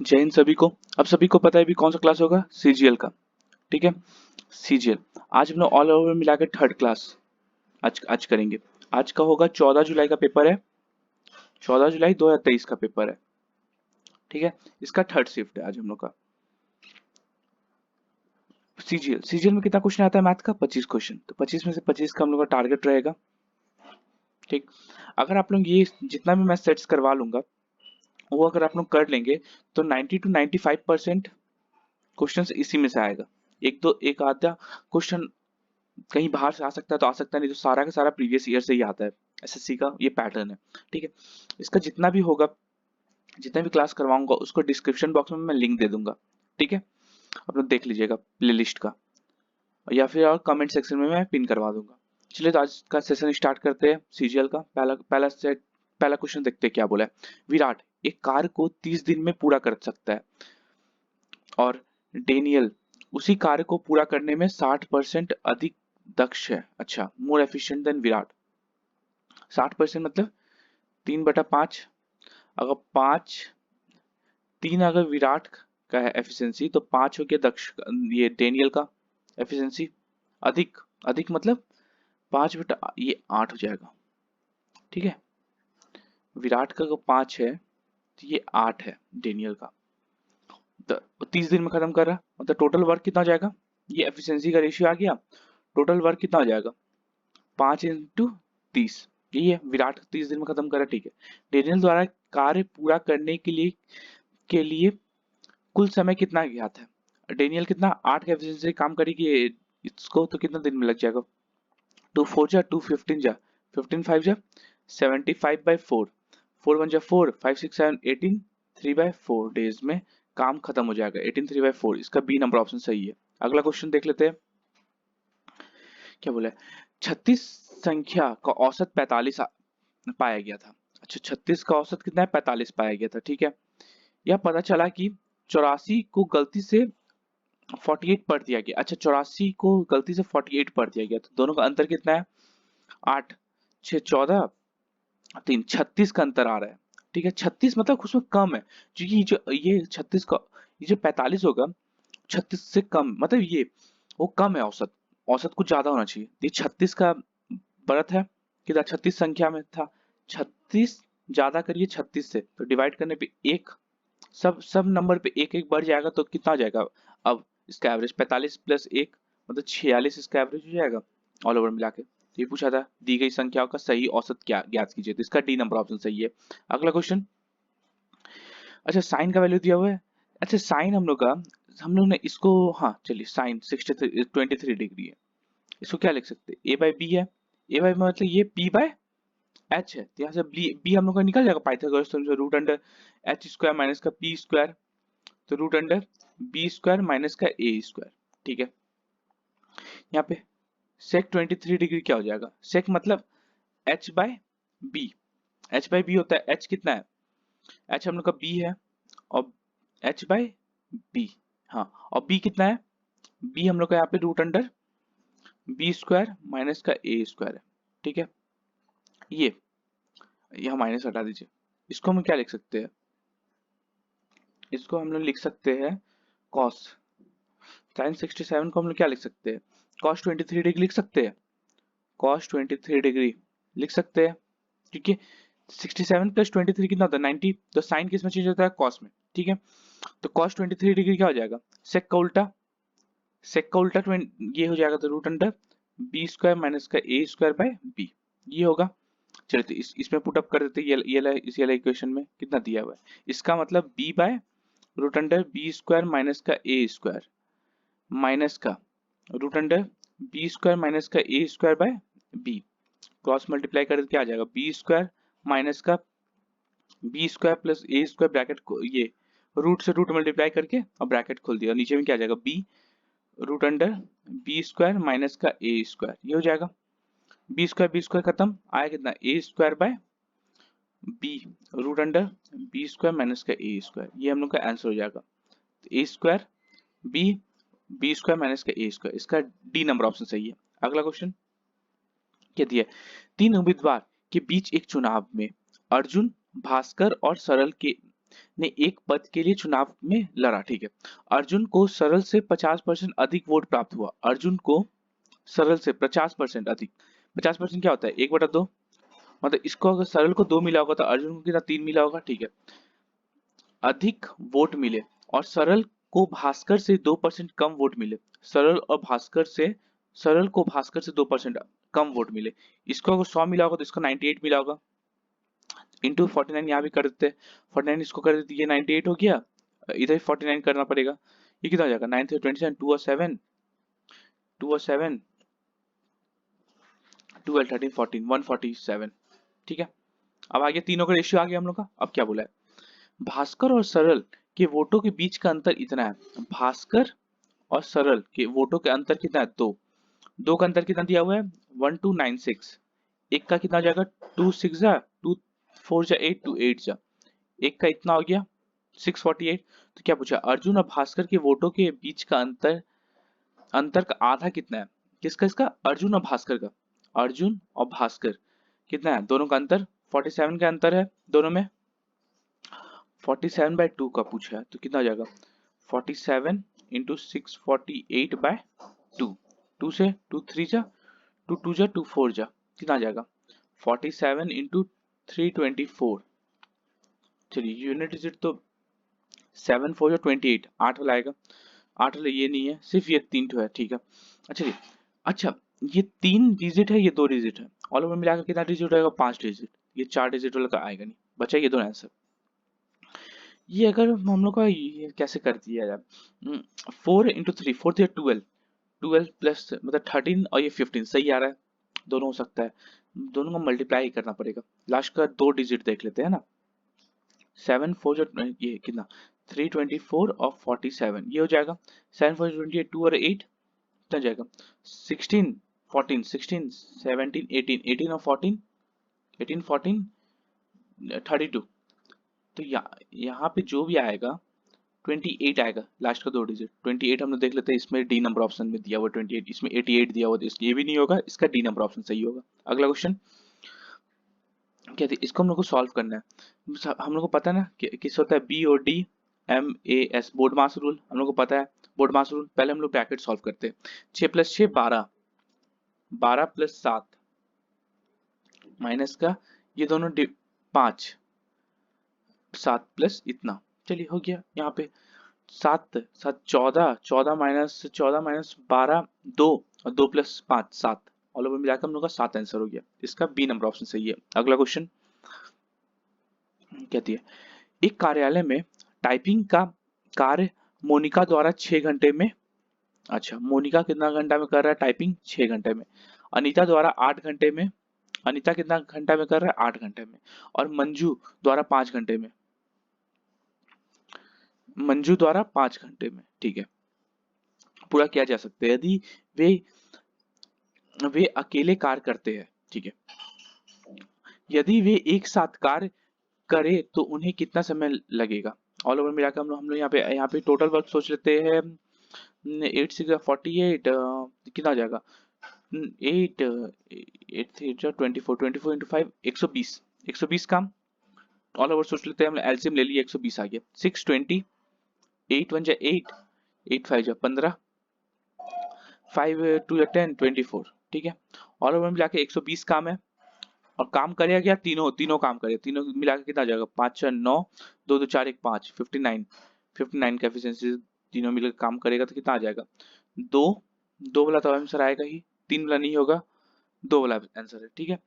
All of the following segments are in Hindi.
जय हिंद सभी को। अब सभी को पता है भी कौन सा क्लास होगा, सीजीएल का। ठीक है, सीजीएल आज हम लोग ऑल ओवर मिला के थर्ड क्लास आज करेंगे। आज का होगा 14 जुलाई का पेपर है, 14 जुलाई 2023 का पेपर है। ठीक है, इसका थर्ड शिफ्ट है आज हम लोग का। सीजीएल में कितना क्वेश्चन आता है मैथ का, 25 क्वेश्चन। तो 25 में से 25 का हम लोग का टारगेट रहेगा। ठीक, अगर आप लोग ये जितना भी मैं सेट्स करवा लूंगा वो अगर आप लोग कर लेंगे तो 90 to 95% क्वेश्चन इसी में से आएगा। एक आधा क्वेश्चन कहीं बाहर से आ सकता है तो आ सकता है, नहीं तो सारा का सारा प्रीवियस ईयर से ही आता है। एसएससी का ये पैटर्न है। ठीक है, इसका जितना भी होगा, जितना भी क्लास करवाऊंगा उसको डिस्क्रिप्शन बॉक्स में मैं लिंक दे दूंगा। ठीक है, आप लोग देख लीजिएगा प्लेलिस्ट का, या फिर और कमेंट सेक्शन में मैं पिन करवा दूंगा। चलिए तो आज का सेशन स्टार्ट करते हैं। सीजीएल का पहला क्वेश्चन देखते हैं क्या बोला है। विराट एक कार्य को 30 दिन में पूरा कर सकता है और डेनियल उसी कार्य को पूरा करने में 60% अधिक दक्ष है। अच्छा, मोर एफिशिएंट देन विराट। 60% मतलब 3/5। अगर 3 अगर विराट का है एफिशिएंसी तो 5 हो गया दक्ष ये डेनियल का एफिशिएंसी। अधिक अधिक मतलब 5/, ये 8 हो जाएगा। ठीक है, विराट का अगर 5 है तो ये 8 है डेनियल का। तो 30 दिन में खत्म कर रहा है, मतलब टोटल वर्क कितना हो जाएगा, ये एफिशिएंसी का रेशियो आ गया। टोटल वर्क कितना हो जाएगा, 5 × 30। यही है, विराट 30 दिन में खत्म करा। ठीक है, डेनियल द्वारा कार्य पूरा करने के लिए कुल समय कितना ज्ञात है। डेनियल कितना 8 के एफिशिएंसी से काम करेगी इसको, तो कितना दिन में लग जाएगा। 2 4 जा 2 15 जा 15 5 जा 75/4, 4 1 जा 4 5 6 7 18 3/4 डेज में काम खत्म हो जाएगा। 18 3/4, इसका बी नंबर ऑप्शन सही है। अगला क्वेश्चन देख लेते हैं क्या बोला है। 36 संख्या का औसत 45 पाया गया था। अच्छा, 36 का औसत कितना है, 45 पाया गया था। ठीक है, यह पता चला कि 84 को गलती से 48 पढ़ दिया गया। अच्छा, 84 को गलती से 48 पढ़ दिया गया, तो दोनों का अंतर कितना है, 8 6 14 3, 36 का अंतर आ रहा है। ठीक है, 36 मतलब उसमें कम है, क्योंकि ये 36 का, ये जो 45 होगा 36 से कम, मतलब ये वो कम है। औसत औसत कुछ ज्यादा होना चाहिए। ये 36 का बढ़त है, कितना 36 संख्या में था। 36 ज्यादा करिए 36 से, तो डिवाइड करने पे एक, सब नंबर पे एक एक बढ़ जाएगा तो कितना हो जाएगा। अब इसका एवरेज 45 + 1 मतलब 46 इसका एवरेज हो जाएगा ऑल ओवर मिला के। ये पूछा था दी गई संख्याओं का सही औसत क्या ज्ञात कीजिए, तो इसका डी नंबर ऑप्शन सही है। अगला क्वेश्चन। अच्छा, साइन का वैल्यू दिया हुआ है। अच्छा, साइन हम लोग ने इसको, हाँ चलिए, साइन 23 डिग्री है। इसको क्या लिख सकते हैं, a/b है। a/b मतलब ये p/h है, तो यहाँ से b हम लोग का निकल जाएगा पाइथागोरस थ्योरम से, √h² माइनस का p², तो √b² माइनस का a²। ठीक है, यहाँ पे sec 23 डिग्री क्या हो जाएगा, sec मतलब h/b। h/b होता है, h कितना है, h हम लोग का b है, और h/b, हाँ, और b कितना है, b हम लोग का यहाँ पे √b² माइनस का a² है। ठीक है, ये यहाँ माइनस हटा दीजिए। इसको हम क्या लिख सकते हैं, इसको हम लोग लिख सकते हैं cos। sin 67 को हम लोग क्या लिख सकते हैं, cos 23 डिग्री लिख सकते हैं। cos 23 डिग्री लिख सकते हैं, क्योंकि 67 + 23 कितना होता है, 90। तो साइन किस में चेंज होता है, cos में। ठीक है, तो cos 23 डिग्री क्या हो जाएगा, sec का उल्टा। sec का उल्टा ये हो जाएगा, तो √b² माइनस का a²/b ये होगा। चलिए तो इसमें पुट अप कर देते हैं, इस वाला इक्वेशन में कितना दिया हुआ है, इसका मतलब b/√b² माइनस का a² माइनस का √b² माइनस का a²/b, क्रॉस मल्टीप्लाई कर क्या आ जाएगा, b² माइनस का b² प्लस a² ब्रैकेट को ये रूट से रूट मल्टीप्लाई करके और ब्रैकेट खोल दिया, नीचे में क्या आ जाएगा, b√b² माइनस का a², ये हो जाएगा। b² खत्म आया कितना, a²/b √b² माइनस का a², ये हम लोग का आंसर हो जाएगा। a² b² माइनस का a², इसका डी नंबर ऑप्शन सही है। अगला क्वेश्चन क्या दिया है, 3 उम्मीदवार के बीच एक चुनाव में अर्जुन, भास्कर और सरल के ने एक पद के लिए चुनाव में लड़ा, ठीक है। अर्जुन को सरल से 50% अधिक वोट प्राप्त हुआ। अर्जुन को सरल से 50% अधिक, 50% क्या होता है, 1/2, मतलब इसको अगर सरल को 2 मिला होगा तो अर्जुन को कितना 3 मिला होगा, ठीक है। अधिक वोट मिले और सरल को भास्कर से 2% कम वोट मिले। सरल को भास्कर से 2% कम वोट मिले। इसको अगर 100 मिला होगा तो इसको 98 मिला होगा, इंटू 49 यहाँ भी कर देते हैं, 49 इसको कर देते, ये 98 हो गया, इधर 49 करना पड़ेगा, ये कितना हो जाएगा 9 3 27, 2 और 7, 2 और 7, 12 13 14, 147, ठीक है। अब आगे तीनों का रेशियो आ गया हम लोग का। अब क्या बोला है, भास्कर और सरल के वोटों के बीच का अंतर इतना है। भास्कर और सरल के वोटों के अंतर कितना है, 2, 2 का अंतर कितना दिया हुआ है, 1296, एक का कितना हो जाएगा 2 6 जा 2 4 जा 8 2 8 जा, एक का इतना हो गया 648। तो क्या पूछा, अर्जुन और भास्कर के वोटों के बीच का अंतर का आधा कितना है, किसका, इसका अर्जुन और भास्कर का, अर्जुन और भास्कर कितना है, दोनों का अंतर 47 का अंतर है दोनों में, 47/2 का पूछा है तो कितना हो जाएगा 47 इंटू 648/2, 2 से 2 3 जा 2 2 जा 2 4 जा, कितना आ जाएगा 47 इंटू 324। चलिए यूनिट डिजिट तो 7 4 जा 28, 8 वाला आएगा, 8 वाला ये नहीं है, सिर्फ ये 3 ठो है, ठीक है। चलिए अच्छा, ये 3 डिजिट है, ये 2 डिजिट है, ऑल ओवर मिलाकर कितना डिजिट आएगा 5 डिजिट, ये 4 डिजिट वाला का आएगा नहीं, बचा ये दोनों आंसर। ये अगर हम लोग का ये कैसे कर दिया जाए, 4 इंटू 3, 4 3 12, 12 प्लस मतलब 13 और ये 15 सही आ रहा है, दोनों हो सकता है, दोनों को मल्टीप्लाई ही करना पड़ेगा। लास्ट का 2 डिजिट देख लेते हैं ना, 7 4 जो ये कितना 324 और 47, ये हो जाएगा 7 4 28, 2 और 8 कितना जाएगा 16 14 16 17 18, 18 और 14 18 14 32। तो यहाँ पे जो भी आएगा 28 आएगा, लास्ट का 2 डिजिट 28 हम लोग देख लेते हैं, इसमें डी नंबर ऑप्शन में दिया हुआ 28, इसमें 88 दिया हुआ, तो ये भी नहीं होगा, इसका डी नंबर ऑप्शन सही होगा। अगला क्वेश्चन क्या थी, इसको हम लोग को सॉल्व करना है। हम लोग को पता है ना कि किस होता है BOD MAS, बोर्ड मास रूल हम लोग को पता है, बोर्ड मास रूल। पहले हम लोग ब्रैकेट सॉल्व करते हैं, 6 + 6 12, 12 + 7 माइनस का ये दोनों 5, 7 प्लस इतना, चलिए हो गया। यहाँ पे 7 7 14, 14 माइनस 12 2 और 2 + 5 7, ऑल ओवर मिलाकर हम लोग का 7 आंसर हो गया, इसका बी नंबर ऑप्शन सही है। अगला क्वेश्चन कहती है, एक कार्यालय में टाइपिंग का कार्य मोनिका द्वारा 6 घंटे में, अच्छा मोनिका कितना घंटा में कर रहा है टाइपिंग 6 घंटे में, अनीता द्वारा 8 घंटे में, अनीता कितना घंटा में कर रहा है 8 घंटे में, और मंजू द्वारा 5 घंटे में, मंजू द्वारा 5 घंटे में, ठीक है। पूरा किया जा सकता है यदि वे अकेले कार्य करते हैं, ठीक है। यदि वे एक साथ कार्य करे तो उन्हें कितना समय लगेगा, ऑल ओवर मिलाकर हम लोग यहाँ पे टोटल वर्क सोच लेते हैं, 8 6 48 कितना आ जाएगा 8 8 3 24, 24 इंटू 5 120, 120 काम। ऑल ओवर सोच लेते हैं, हमने एलसीएम ले लिया 120 आ गया, 620, 8 1 जा 8, 8 5 जा 15, 5 2 जा 10 24, ठीक है। ऑल ओवर मिला के 120 काम है, और काम करेगा क्या, तीनों काम करे, तीनों मिला के कितना आ जाएगा 5 6 9 2 2 4 1 5, 59 का एफिशिएंसी, तीनों मिलकर काम करेगा तो कितना आ जाएगा, दो वाला तो आंसर आएगा ही, 3 वाला नहीं होगा, 2 वाला आंसर है, ठीक है।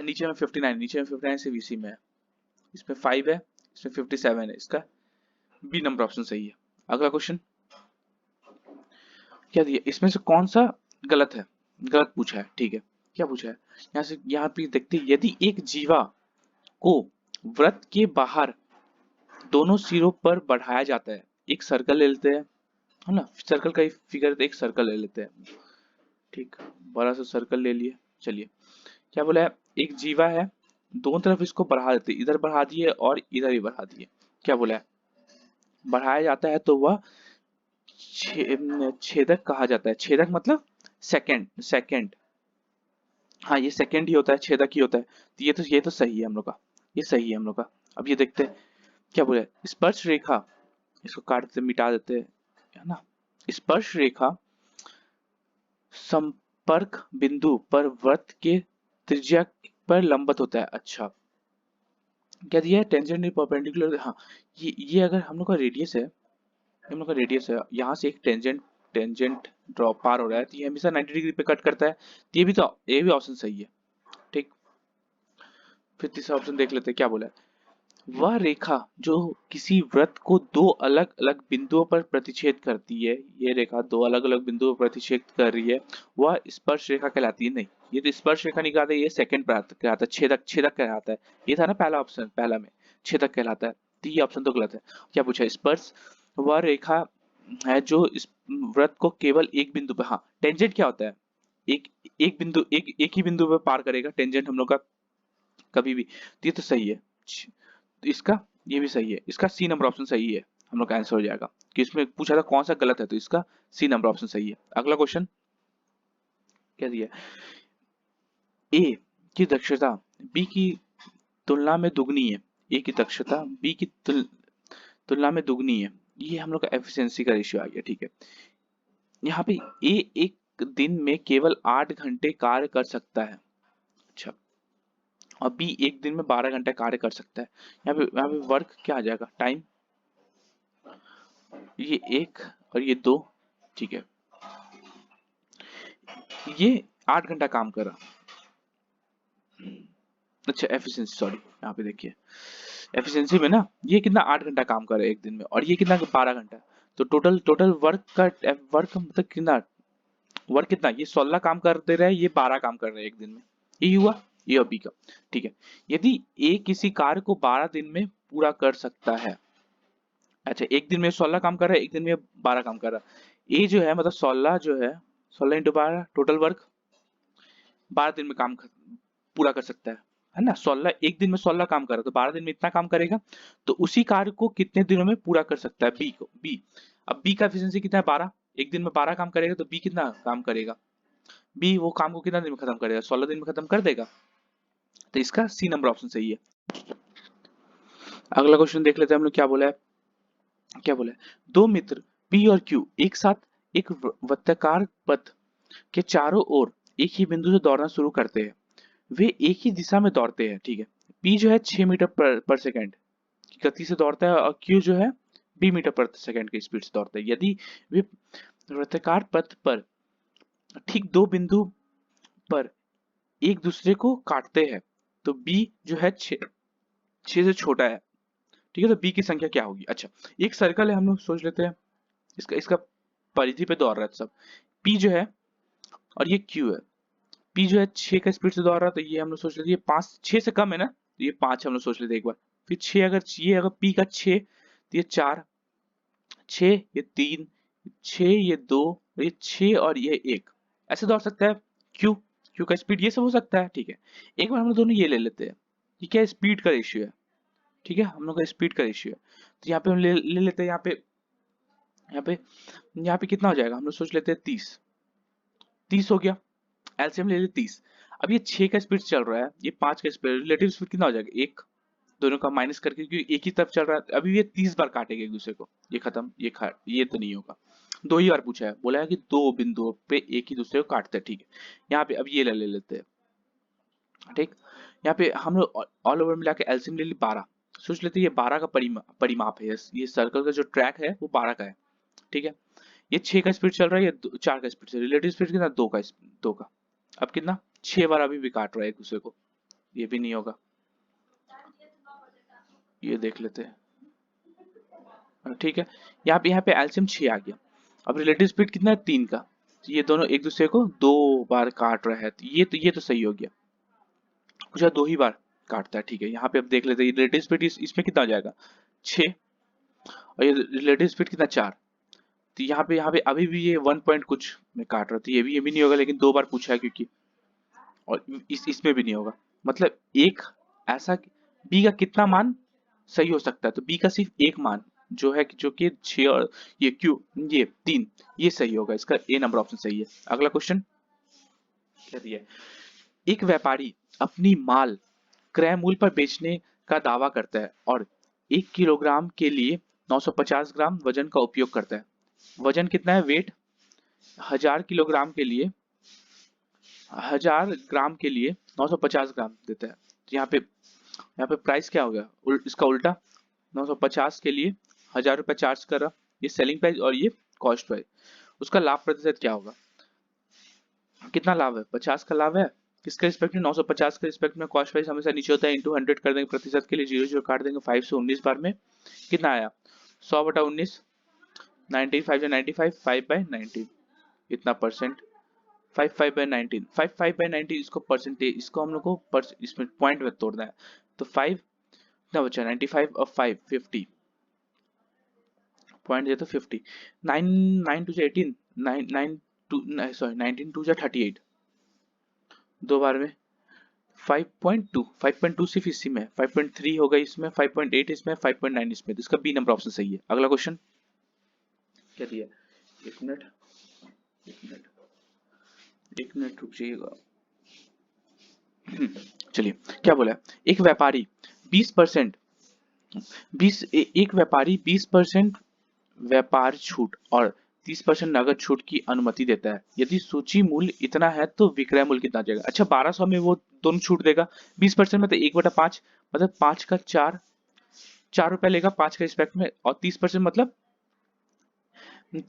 नीचे में 59, नीचे में 59 से VC में है, इसमें 5 है, इसमें 57 है, इसका बी नंबर ऑप्शन सही है। अगला क्वेश्चन क्या दिया, इसमें से कौन सा गलत है, गलत पूछा है, ठीक है। क्या पूछा है, यहाँ पे देखते हैं, यदि एक जीवा को वृत्त के बाहर दोनों सिरों पर बढ़ाया जाता है, एक सर्कल ले लेते हैं, है ना, सर्कल का फिगर, एक सर्कल ले लेते हैं, ठीक, बड़ा सा सर्कल ले लिए। चलिए क्या बोला है, एक जीवा है, दोनों तरफ इसको बढ़ा देते, इधर बढ़ा दिए और इधर भी बढ़ा दिए, क्या बोला है, बढ़ाया जाता है तो वह छेदक कहा जाता है, छेदक मतलब सेकंड, हाँ ये सेकंड ही होता है, छेदक ही होता है, तो ये तो सही है हम लोग का, ये सही है हम लोग का। अब ये देखते हैं, क्या बोले, स्पर्श रेखा, इसको काट देते, मिटा देते हैं, है ना। स्पर्श रेखा संपर्क बिंदु पर वृत्त के त्रिज्या पर लंबवत होता है। अच्छा, क्या दिया है, टेंजेंट परपेंडिकुलर, हाँ। ये अगर हम लोग का रेडियस है, हम लोग का रेडियस है, यहाँ से एक टेंजेंट टेंजेंट ड्रॉप पार हो रहा है, तो ये हमेशा 90 डिग्री पे कट करता है, तो ये भी ऑप्शन सही है। ठीक, फिर तीसरा ऑप्शन देख लेते हैं क्या बोला है। वह रेखा जो किसी वृत्त को दो अलग अलग बिंदुओं पर प्रतिच्छेद करती है, ये रेखा दो अलग अलग बिंदुओं पर प्रतिच्छेद कर रही है, वह स्पर्श रेखा कहलाती है। नहीं, ये तो स्पर्श रेखा नहीं कहलाता, ये सेकंड पर कहलाता है, छेदक छेदक कहलाता है। ये था ना पहला ऑप्शन, पहला में छेदक कहलाता है, तो ये ऑप्शन तो गलत है। क्या पूछा, स्पर्श वह रेखा है जो इस वृत्त को केवल एक बिंदु पर, हाँ, टेंजेंट क्या होता है, एक एक बिंदु, एक ही बिंदु पर पार करेगा टेंजेंट हम लोग का कभी भी, तो ये तो सही है। तो इसका, ये भी सही है, इसका सी नंबर ऑप्शन सही है, हम लोग का आंसर हो जाएगा। कि इसमें पूछा था कौन सा गलत है, तो इसका सी नंबर ऑप्शन सही है। अगला क्वेश्चन क्या दिया, ए की दक्षता बी की तुलना में दुगनी है, ए की दक्षता बी की तुलना में दुगनी है, ये हम लोग का एफिशिएंसी का रेशियो आ गया। ठीक है, यहाँ पे ए एक दिन में केवल 8 घंटे कार्य कर सकता है। अच्छा, और बी एक दिन में 12 घंटे कार्य कर सकता है। यहाँ पे वर्क क्या आ जाएगा, टाइम, ये एक और ये दो। ठीक है, ये 8 घंटा काम कर रहा। अच्छा, एफिशिएंसी, सॉरी, यहाँ पे देखिए एफिशिएंसी में ना, ये कितना 8 घंटा काम कर रहा है एक दिन में, और ये कितना 12 घंटा। तो टोटल टोटल वर्क मतलब कितना, वर्क कितना, ये 16 काम कर दे रहा है, ये 12 काम कर रहा है एक दिन में। ये हुआ ए और बी का। ठीक है, यदि ए किसी कार्य को 12 दिन में पूरा कर सकता है, अच्छा, एक दिन में 16 काम कर रहा है, एक दिन में 12 काम कर रहा है, ए जो है मतलब 16 जो है, 16 × 12 टोटल वर्क 12 दिन में पूरा कर सकता है ना। 16 एक दिन में 16 काम कर रहा है, तो 12 दिन में इतना काम करेगा, तो उसी कार्य को कितने दिनों में पूरा कर सकता है, बी। अब बी का एफिशिएंसी कितना है, 12, एक दिन में 12 काम करेगा, तो बी कितना काम करेगा, बी वो काम को कितना दिन में खत्म करेगा, 16 दिन में खत्म कर देगा। तो इसका सी नंबर ऑप्शन सही है। अगला क्वेश्चन देख लेते हैं हम लोग, क्या बोला है, क्या बोला है, दो मित्र पी और क्यू एक साथ एक वृत्ताकार पथ के चारों ओर एक ही बिंदु से दौड़ना शुरू करते हैं, वे एक ही दिशा में दौड़ते हैं। ठीक है, पी जो है 6 मीटर पर सेकंड की गति से दौड़ता है, और क्यू जो है 20 मीटर पर सेकंड की स्पीड से दौड़ता है। यदि वे वृत्ताकार पथ पर ठीक दो बिंदु पर एक दूसरे को काटते हैं, तो बी जो है 6 से छोटा है। ठीक है, तो बी की संख्या क्या होगी। अच्छा, एक सर्कल है, हम लोग सोच लेते हैं, इसका इसका परिधि पे दौड़ रहा है सब, पी जो है और ये क्यू है, पी जो है 6 का स्पीड से दौड़ रहा है, तो ये हम लोग सोच लेते हैं, ये 5, 6 से कम है ना, तो ये 5 हम लोग सोच लेते हैं एक बार। फिर 6, अगर पी का 6, तो ये 4, 6 ये 3, 6 ये 2, ये 6 और ये 1, ऐसे दौड़ सकता है। क्यू क्यू का स्पीड ये सब हो सकता है। ठीक है, एक बार हम लोग दोनों ये ले लेते हैं, ये क्या स्पीड का रेशियो है। ठीक है, हम लोग का स्पीड का रेशियो है, तो यहाँ पे हम ले लेते हैं, यहाँ पे यहाँ पे कितना हो जाएगा, हम लोग सोच लेते हैं 30, 30 हो गया, एलसीएम ले लेते 30। अब ये 6 का स्पीड चल रहा है, ये 5 का स्पीड, रिलेटिव स्पीड कितना हो जाएगा, एक, दोनों का माइनस करके, क्योंकि एक ही तरफ चल रहा है, अभी ये 30 बार काटेगा एक दूसरे को, ये खत्म, ये तो नहीं होगा। दो ही बार पूछा है, बोला है कि दो बिंदुओं पे एक ही दूसरे को काटते हैं। ठीक है, यहाँ पे अब ये ले लेते हैं। ठीक, यहाँ पे हम लोग ऑल ओवर मिला के एलसीएम ले ली 12, सोच लेते हैं ये 12 का परिमाप है, ये सर्कल का जो ट्रैक है वो 12 का है। ठीक है, ये 6 का स्पीड चल रहा है, ये 4 का स्पीड से, रिलेटिव स्पीड कितना, 2 का। अब कितना, 6 बार अभी भी काट रहा है एक दूसरे को, ये भी नहीं होगा, ये देख लेते हैं। ठीक है, यहाँ पे एल्सियम 6 आ गया। अब रिलेटिव स्पीड कितना है, 3 का, तो ये दोनों एक दूसरे को 2 बार काट रहा है, तो ये तो सही हो गया, कुछ 2 ही बार काटता है। ठीक है, यहाँ पे अब देख लेते हैं रिलेटिव स्पीड इसमें कितना हो जाएगा, 6, और ये रिलेटिव स्पीड कितना, 4, तो यहाँ पे अभी भी ये 1 पॉइंट कुछ में काट रहा था, ये भी नहीं होगा, लेकिन 2 बार पूछा है क्योंकि, और इसमें भी नहीं होगा, मतलब एक ऐसा, बी का कितना मान सही हो सकता है, तो बी का सिर्फ एक मान जो है, जो कि 6 और ये क्यू, ये 3, ये सही होगा, इसका ए नंबर ऑप्शन सही है। अगला क्वेश्चन क्या दिया है, एक व्यापारी अपनी माल क्रय मूल्य पर बेचने का दावा करता है, और 1 किलोग्राम के लिए 950 ग्राम वजन का उपयोग करता है। वजन कितना है, वेट 1000 किलोग्राम के लिए 1000 ग्राम के लिए 950 ग्राम देता है। तो यहाँ पे प्राइस क्या हो गया, इसका उल्टा 950 के लिए 1000 रुपये चार्ज कर रहा, ये सेलिंग प्राइस और ये कॉस्ट प्राइस। उसका लाभ प्रतिशत क्या होगा, कितना लाभ है, 50 का लाभ है, किसके रिस्पेक्ट में, 950 के रिस्पेक्ट में कॉस्ट प्राइस हमेशा नीचे होता है, इंटू 100 कर देंगे, प्रतिशत के लिए 0 काट देंगे, 5 से 19 बार में कितना आया, 100/19, 95 95, 5/19 इतना परसेंट, 5/19, 5/19 इसको परसेंटेज, इसको हम लोग को इसमें पॉइंट में तोड़ना है, तो 5 कितना बचा, 95 और 5 50 पॉइंट दे तो 50, 9 9 2 18, 9 9 2 सॉरी 19 2 38, दो बार में 5.2, 5.2 सिर्फ इसी में, 5.3 होगा इसमें, 5.8 इसमें, 5.9 इसमें, तो इसका बी नंबर ऑप्शन सही है। अगला क्वेश्चन क्या दिया, एक मिनट रुक जाइएगा। चलिए क्या बोला है, एक व्यापारी 20% 20% व्यापार छूट और 30% नगद छूट की अनुमति देता है। यदि सूची मूल्य इतना है तो विक्रय मूल्य कितना आ जाएगा। अच्छा 1200 में वो दोनों छूट देगा, 20% मतलब 1/5 मतलब 5 का 4 रुपए लेगा 5 के रिस्पेक्ट में, और 30% मतलब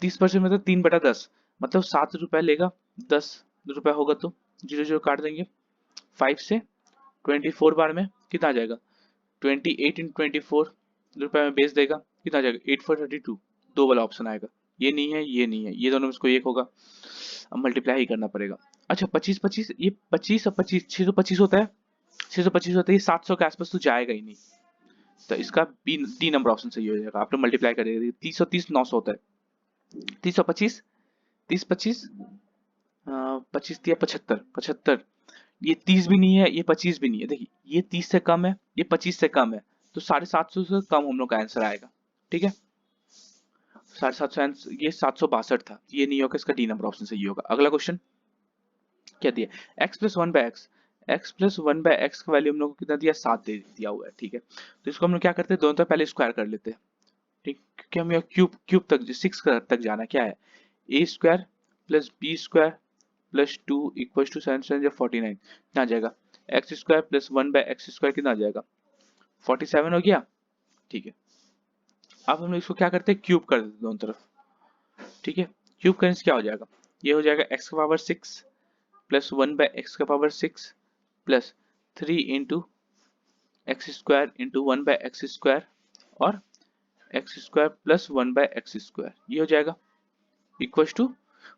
3/10 मतलब 7 रुपए लेगा, 10 रुपए होगा तो 0 काट देंगे, 5 से 24 बार में कितना आ जाएगा, 28 × 24 रुपए में बेच देगा, कितना आ जाएगा, 8 4 32, दो वाला ऑप्शन आएगा, ये नहीं है ये नहीं है, ये दोनों में इसको एक होगा, अब मल्टीप्लाई ही करना पड़ेगा। अच्छा 25 ये 25 और 25 625 होता है, 625 होता है, ये 700 के आसपास तो जाएगा ही नहीं, तो इसका बी डी नंबर ऑप्शन सही हो जाएगा। आपने मल्टीप्लाई करेगा 30 और 30 900 होता है, 30 और 25 30 25 25 दिया 75 75, ये 30 भी नहीं है ये 25 भी नहीं है, देखिए ये 30 से कम है ये 25 से कम है, तो 750 से कम हम लोग का आंसर आएगा, ठीक है 750, ये 762 था, ये नहीं होगा, इसका डी नंबर ऑप्शन सही होगा। अगला क्वेश्चन क्या दिया, x + 1/x, x + 1/x का वैल्यू हम लोग को कितना दिया, 7 दे दिया हुआ है, ठीक है, तो इसको हम लोग क्या करते हैं, दोनों तरफ पहले स्क्वायर कर लेते हैं, ठीक, क्योंकि हम यहाँ क्यूब तक 6 तक जाना, क्या है a² + b² + 2 = 7 7 49, कितना आ जाएगा, x² + 1/x² कितना आ जाएगा, 47 हो गया, ठीक है। अब हम लोग इसको क्या करते हैं, क्यूब कर देते हैं दोनों तरफ, ठीक है, क्यूब करने से क्या हो जाएगा, ये हो जाएगा x⁻6 + 1/x⁻6 + 3 × x² × 1/x² और x² + 1/x², ये हो जाएगा इक्वल्स टू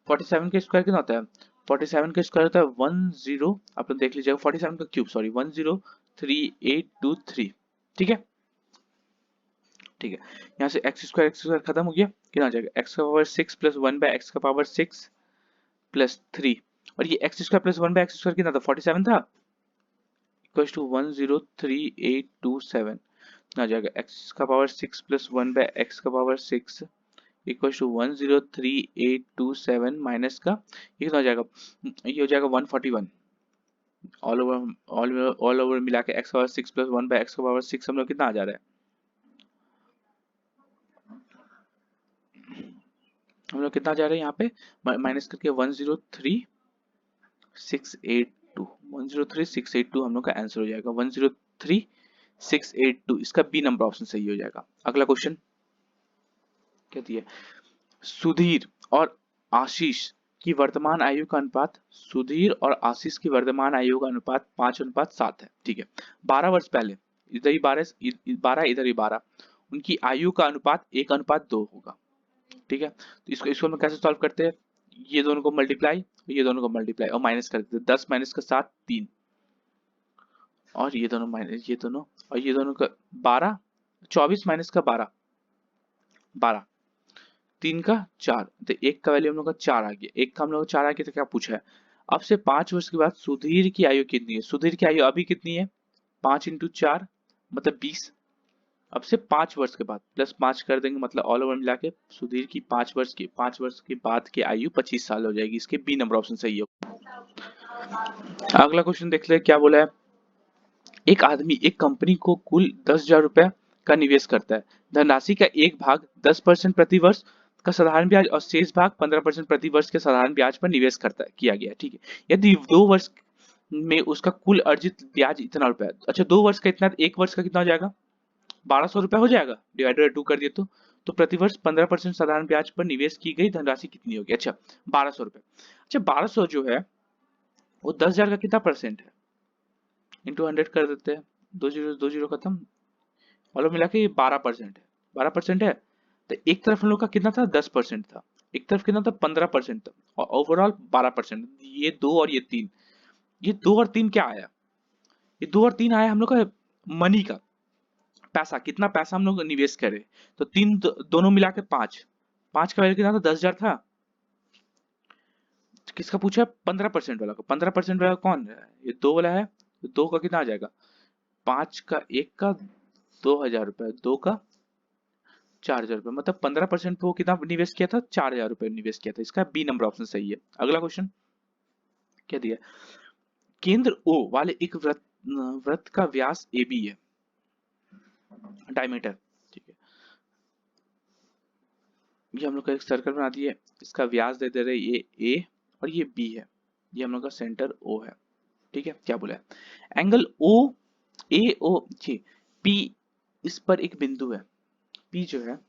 47 का स्क्वायर कितना होता है, 47 का स्क्वायर होता है 10, आप लोग देख लीजिएगा, 47 का क्यूब सॉरी 103823, ठीक है ठीक है, यहाँ से x² खत्म हो गया, कितना आ जाएगा, x⁻6 + 1/x⁻6 + 3, और ये x² + 1/x² कितना था, 47 था, इक्वल्स टू 103827 आ जाएगा, x⁻6 + 1/x⁻6 equals to 103827 minus का ये कितना हो जाएगा, ये हो जाएगा 141, ऑल ओवर मिला के x⁻6 + 1/x⁻6 हम लोग कितना आ जा रहा है, हम लोग कितना जा रहे हैं यहाँ पे माइनस करके 103682 हम लोग का आंसर हो जाएगा, 103682, इसका बी नंबर ऑप्शन सही हो जाएगा। अगला क्वेश्चन क्या दिया, सुधीर और आशीष की वर्तमान आयु का अनुपात, सुधीर और आशीष की वर्तमान आयु का अनुपात 5:7 है, ठीक है, 12 वर्ष पहले, इधर ही 12 इधर ही 12, उनकी आयु का अनुपात 1:2 होगा, ठीक है, तो इसको हम कैसे सॉल्व करते हैं, ये दोनों को मल्टीप्लाई और माइनस कर देते हैं, 10 - का 7 3, और ये दोनों माइनस ये दोनों और ये दोनों का 12, 24 - का 12 12, 3 का 4, तो 1 का वैल्यू हम लोग का 4 आ गया, 1 का हम लोग का 4 आ गया, तो क्या पूछा है, अब से 5 वर्ष के बाद सुधीर की आयु कितनी है, सुधीर की आयु अभी कितनी है, 5 × 4 मतलब 20, अब से 5 वर्ष के बाद प्लस 5 कर देंगे, मतलब ऑल ओवर मिला के सुधीर की 5 वर्ष के बाद की आयु 25 साल हो जाएगी, इसके बी नंबर ऑप्शन सही हो। अगला क्वेश्चन देख ले क्या बोला है, एक आदमी एक कंपनी को कुल 10,000 रुपए का निवेश करता है। धनराशि का एक भाग 10% प्रति वर्ष का साधारण ब्याज और शेष भाग 15% प्रति वर्ष के साधारण ब्याज पर निवेश करता है किया गया है, ठीक है। यदि 2 वर्ष में उसका कुल अर्जित ब्याज इतना रुपया, अच्छा 2 वर्ष का इतना, 1 वर्ष का कितना हो जाएगा, 1200 रुपया हो जाएगा, डिवाइडेड बाय 2 कर दिए तो प्रतिवर्ष 15% साधारण ब्याज पर निवेश की गई धनराशि कितनी होगी, अच्छा 1200 रुपये। अच्छा 1200 जो है वो 10,000 का कितना परसेंट है, इंटू 100 कर देते हैं, 2 जीरो खत्म, और मिला के 12% है, 12% है। तो एक तरफ हम लोग का कितना था, 10% था, एक तरफ कितना था, 15% था, और ओवरऑल 12%। ये 2 और ये 3, ये 2 और 3 क्या आया, ये 2 और 3 आया हम लोग का मनी का पैसा, कितना पैसा हम लोग निवेश करे। तो तीन दोनों मिला के 5, 5 का वैल्यू कितना था, 10,000 था। किसका पूछा है, 15% वाला का, 15% वाला कौन है, ये 2 वाला है, तो 2 का कितना आ जाएगा, 5 का 1 का 2,000 रुपए, 2 का 4,000 रुपए, मतलब 15% पे वो कितना निवेश किया था, 4,000 रुपए निवेश किया था। इसका बी नंबर ऑप्शन सही है। अगला क्वेश्चन क्या दिया, केंद्र ओ वाले एक वृत्त का व्यास ए बी है, डायमीटर, ठीक है। ये हम लोग का एक सर्कल बना दिए, इसका व्यास दे दे रहे ये ए और ये बी है, ये हम लोग का सेंटर ओ है, ठीक है। क्या बोला है, एंगल ओ ए ओ जी पी, इस पर एक बिंदु है, पी जो है,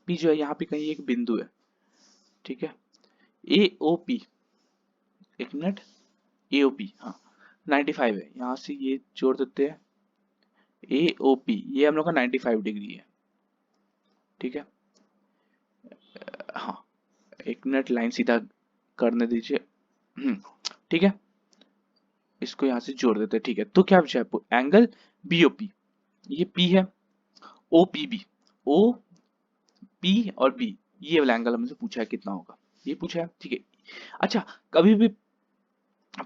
पी जो है यहाँ पे कहीं एक बिंदु है, ठीक है। ए ओ पी, एक मिनट, ए ओ पी, हाँ 95 है, यहाँ से ये जोड़ देते हैं, ए ओ पी ये हम लोग का 95 डिग्री है, ठीक है। हाँ एक मिनट, लाइन सीधा करने दीजिए, ठीक है, इसको यहाँ से जोड़ देते हैं, ठीक है। तो क्या पूछा है, एंगल बी ओ पी, ये पी है, O P B, O P और बी, ये वाला एंगल हमसे पूछा है कितना होगा, ये पूछा है, ठीक है। अच्छा कभी भी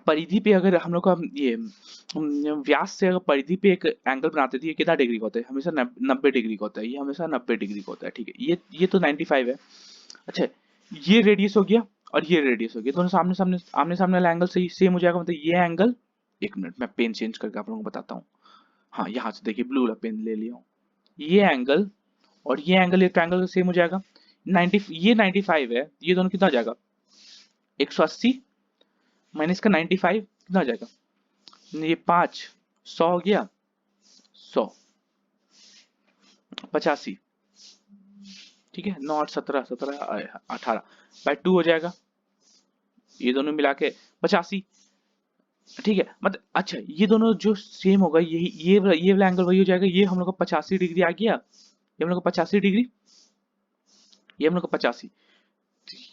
परिधि पे अगर हम लोग का ये व्यास से अगर परिधि पे एक एंगल बनाते थे, ये कितना डिग्री का होता है, हमेशा 90 डिग्री का होता है, ये हमेशा 90 डिग्री का होता है, ठीक है। ये तो 95 है। अच्छा ये रेडियस हो गया और ये रेडियस हो गया, दोनों सामने सामने आमने सामने वाला एंगल सही सेम हो जाएगा, मतलब ये एंगल, एक मिनट मैं पेन चेंज करके आप लोगों को बताता हूँ। हाँ यहाँ से देखिए ब्लू वाला पेन ले लिया हूँ, ये एंगल और ये एंगल, ये ट्रायंगल सेम हो जाएगा, 90, ये 95 है, ये दोनों कितना हो जाएगा, 180 माइनस का 95 कितना हो जाएगा, ये 5, 100 हो गया, 100, 85, ठीक है, 9 8 17 17 18 बाय 2 हो जाएगा, ये दोनों मिला के 85, ठीक है। मतलब अच्छा ये दोनों जो सेम होगा, यही ये वाला एंगल वही हो जाएगा, ये हम लोग का 85 डिग्री आ गया, ये हम लोग का 85 डिग्री, ये हम लोग का 85,